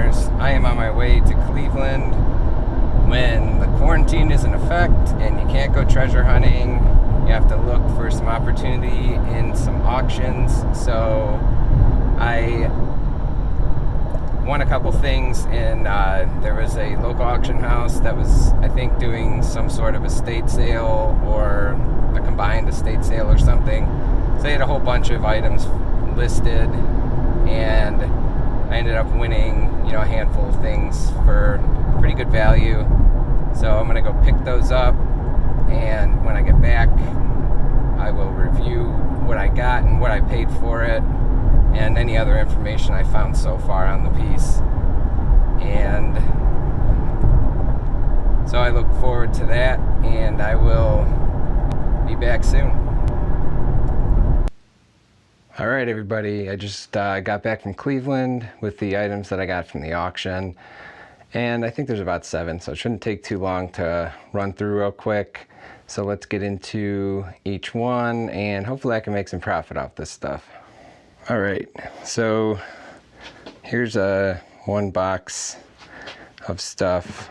listeners. I am on my way to Cleveland when the quarantine is in effect and you can't go treasure hunting. You have to look for some opportunity in some auctions. So I won a couple things, and there was a local auction house that was, I think, doing some sort of estate sale or a combined estate sale or something. So they had a whole bunch of items listed, and I ended up winning, a handful of things for pretty good value. So I'm gonna go pick those up, and when I get back, I will review what I got and what I paid for it, and any other information I found so far on the piece. And so I look forward to that, and I will be back soon. All right, everybody, I just got back from Cleveland with the items that I got from the auction, and I think there's about 7, so it shouldn't take too long to run through real quick. So let's get into each one, and hopefully I can make some profit off this stuff. All right, so here's one box of stuff.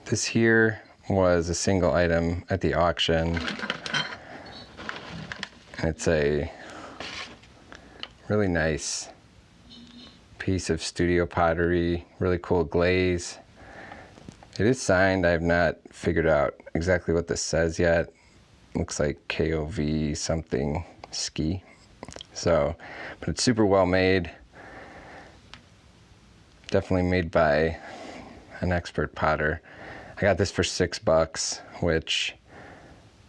This here was a single item at the auction. It's a really nice piece of studio pottery, really cool glaze. It is signed. I have not figured out exactly what this says yet. Looks like KOV something ski. So, but it's super well made. Definitely made by an expert potter. I got this for $6, which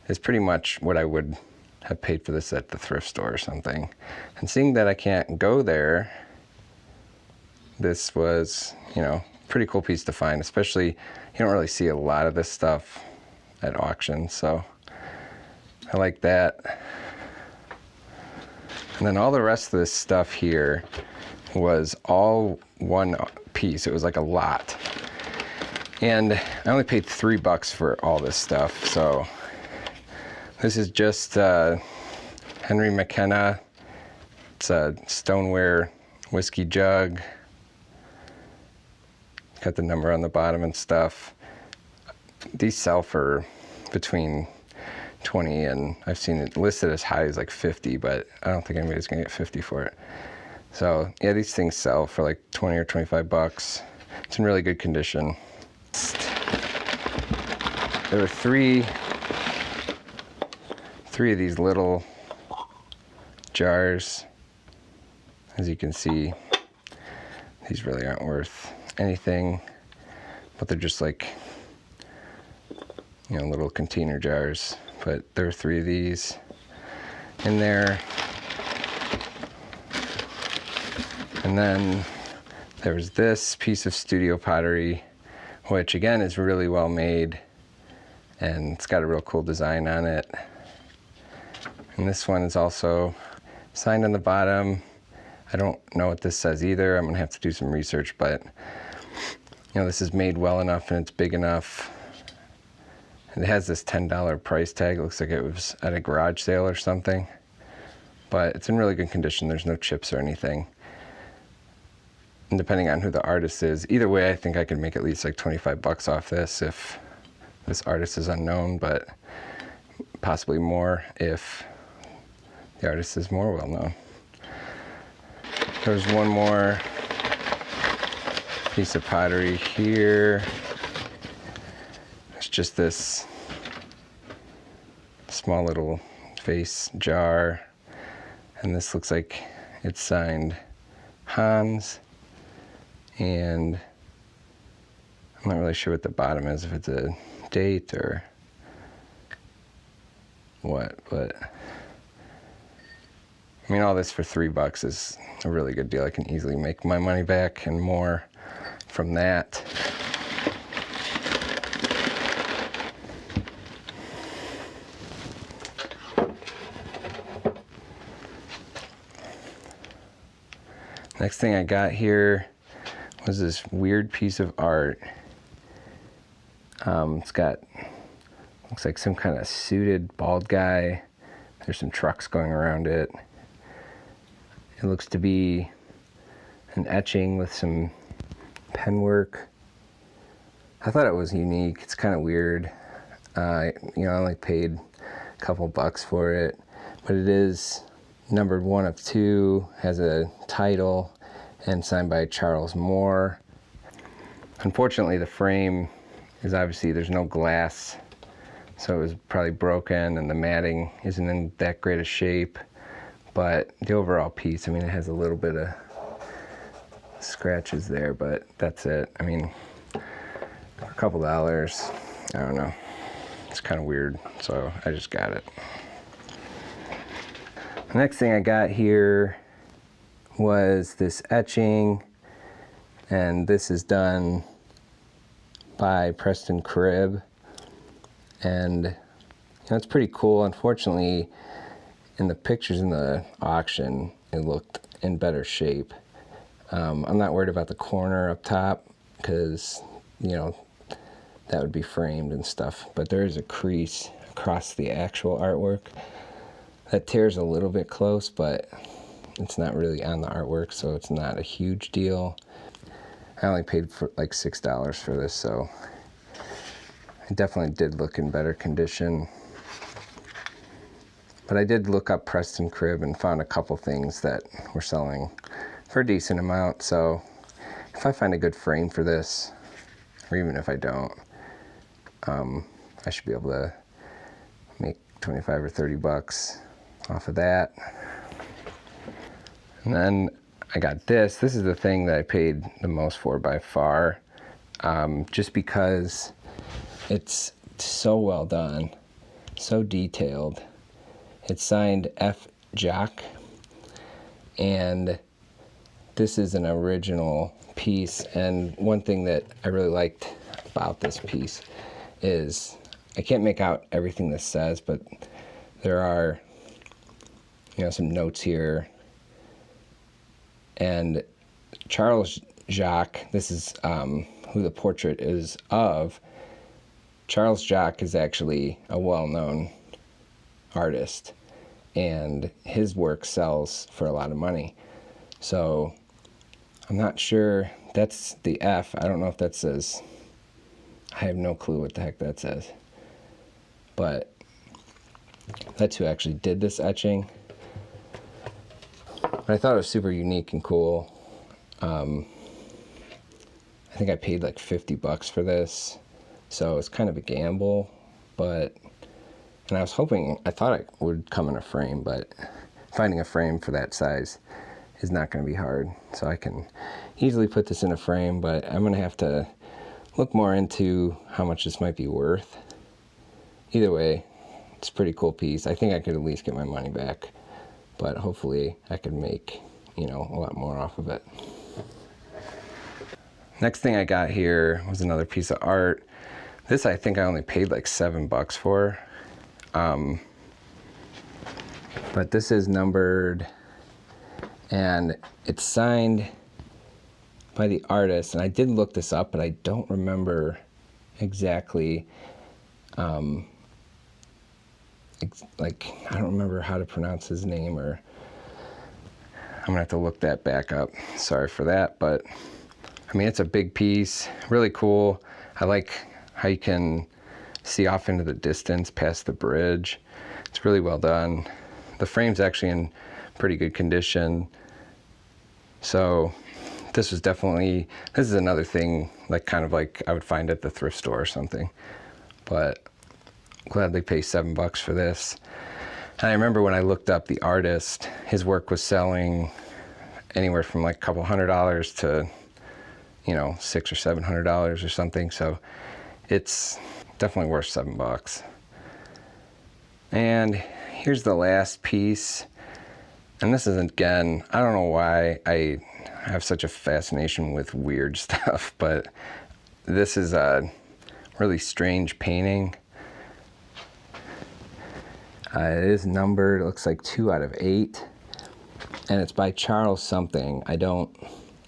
is pretty much what I would have paid for this at the thrift store or something. And seeing that I can't go there, this was, pretty cool piece to find, especially you don't really see a lot of this stuff at auctions, so I like that. And then all the rest of this stuff here was all one piece. It was like a lot. And I only paid $3 for all this stuff, so this is just Henry McKenna. It's a stoneware whiskey jug. Got the number on the bottom and stuff. These sell for between 20 and I've seen it listed as high as like 50, but I don't think anybody's gonna get 50 for it. So yeah, these things sell for like 20 or 25 bucks. It's in really good condition. There were three of these little jars. As you can see, these really aren't worth anything, but they're just like, little container jars. But there are 3 of these in there. And then there's this piece of studio pottery, which again is really well made, and it's got a real cool design on it. And this one is also signed on the bottom. I don't know what this says either. I'm gonna have to do some research, but this is made well enough and it's big enough. And it has this $10 price tag. It looks like it was at a garage sale or something, but it's in really good condition. There's no chips or anything. And depending on who the artist is, either way, I think I could make at least like 25 bucks off this if this artist is unknown, but possibly more if the artist is more well known. There's one more piece of pottery here. It's just this small little vase jar, and this looks like it's signed Hans, and I'm not really sure what the bottom is, if it's a date or what, but all this for $3 is a really good deal. I can easily make my money back and more from that. Next thing I got here was this weird piece of art. It's got, looks like some kind of suited bald guy. There's some trucks going around it. It looks to be an etching with some pen work. I thought it was unique. It's kind of weird. I only paid a couple bucks for it, but it is numbered 1 of 2, has a title, and signed by Charles Moore. Unfortunately, the frame is obviously, there's no glass, so it was probably broken, and the matting isn't in that great a shape. But the overall piece, I mean, it has a little bit of scratches there, but that's it. I mean, for a couple dollars, I don't know. It's kind of weird, so I just got it. The next thing I got here was this etching, and this is done by Preston Cribb, and it's pretty cool. Unfortunately, in the pictures in the auction, it looked in better shape. I'm not worried about the corner up top because that would be framed and stuff, but there is a crease across the actual artwork that tears a little bit close, but it's not really on the artwork, so it's not a huge deal. I only paid for like $6 for this, so it definitely did look in better condition. But I did look up Preston Cribb and found a couple things that were selling for a decent amount, so if I find a good frame for this, or even if I don't, I should be able to make 25 or 30 bucks off of that. And then I got this. This is the thing that I paid the most for by far, just because it's so well done, so detailed. It's signed F. Jock, and this is an original piece. And one thing that I really liked about this piece is I can't make out everything this says, but there are some notes here. And Charles Jacques, this is who the portrait is of. Charles Jacques is actually a well-known artist, and his work sells for a lot of money. So I'm not sure, that's the F. I don't know if that says, I have no clue what the heck that says. But that's who actually did this etching. But I thought it was super unique and cool. I think I paid like 50 bucks for this, so it's kind of a gamble, and I was hoping, I thought it would come in a frame, but finding a frame for that size is not going to be hard. So I can easily put this in a frame, but I'm going to have to look more into how much this might be worth. Either way, it's a pretty cool piece. I think I could at least get my money back, but hopefully I could make, a lot more off of it. Next thing I got here was another piece of art. This I think I only paid like $7 for. But this is numbered, and it's signed by the artist. And I did look this up, but I don't remember exactly, I don't remember how to pronounce his name, or I'm gonna have to look that back up. Sorry for that, but I mean, it's a big piece, really cool. I like how you can see off into the distance past the bridge. It's really well done. The frame's actually in pretty good condition. So this is another thing kind of like I would find at the thrift store or something. But gladly pay $7 for this. And I remember when I looked up the artist, his work was selling anywhere from like a couple $100s to $600 or $700 or something. So it's definitely worth $7. And here's the last piece. And this is, again, I don't know why I have such a fascination with weird stuff, but this is a really strange painting. It is numbered, it looks like 2 out of 8. And it's by Charles something.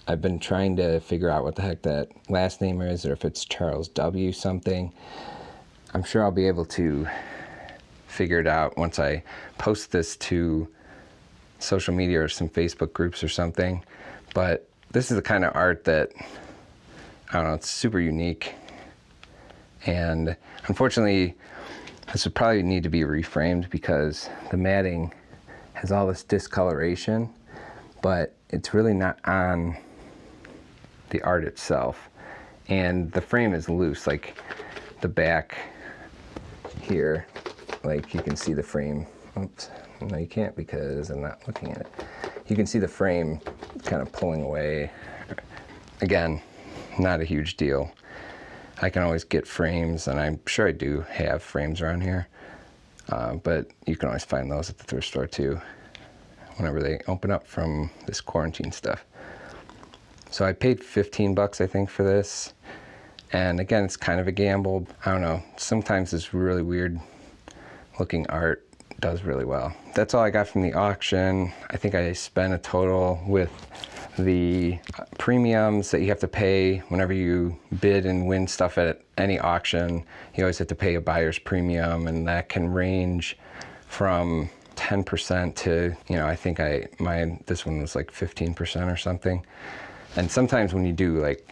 I've been trying to figure out what the heck that last name is, or if it's Charles W. something. I'm sure I'll be able to figure it out once I post this to social media or some Facebook groups or something. But this is the kind of art that, I don't know, it's super unique. And unfortunately, this would probably need to be reframed because the matting has all this discoloration, but it's really not on the art itself. And the frame is loose, like the back here, like you can see the frame. Oops, no you can't because I'm not looking at it. You can see the frame kind of pulling away. Again, not a huge deal. I can always get frames, and I'm sure I do have frames around here, but you can always find those at the thrift store too, whenever they open up from this quarantine stuff. So I paid 15 bucks, I think, for this. And again, it's kind of a gamble. I don't know, sometimes this really weird looking art does really well. That's all I got from the auction. I think I spent a total with the premiums that you have to pay whenever you bid and win stuff at any auction. You always have to pay a buyer's premium, and that can range from 10% to, you know, I think this one was like 15% or something. And sometimes when you do like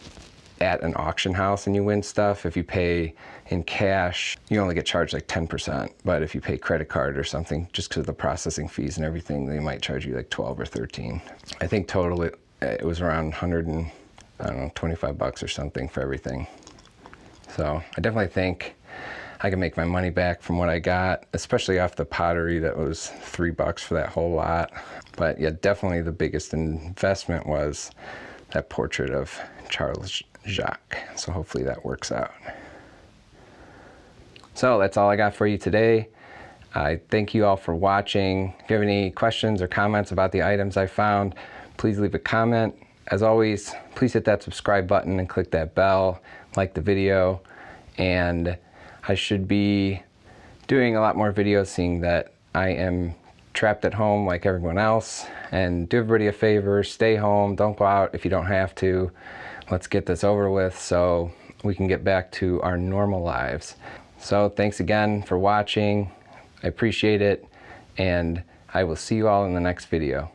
at an auction house and you win stuff, if you pay in cash, you only get charged like 10%. But if you pay credit card or something, just because of the processing fees and everything, they might charge you like 12 or 13. I think total it was around 100 and, I don't know, 25 bucks or something for everything. So I definitely think I can make my money back from what I got, especially off the pottery that was $3 for that whole lot. But yeah, definitely the biggest investment was that portrait of Charles Jacques. So hopefully that works out. So that's all I got for you today. I thank you all for watching. If you have any questions or comments about the items I found, please leave a comment. As always, please hit that subscribe button and click that bell, like the video, and I should be doing a lot more videos, seeing that I am trapped at home like everyone else. And do everybody a favor, stay home, don't go out if you don't have to. Let's get this over with so we can get back to our normal lives. So thanks again for watching. I appreciate it, and I will see you all in the next video.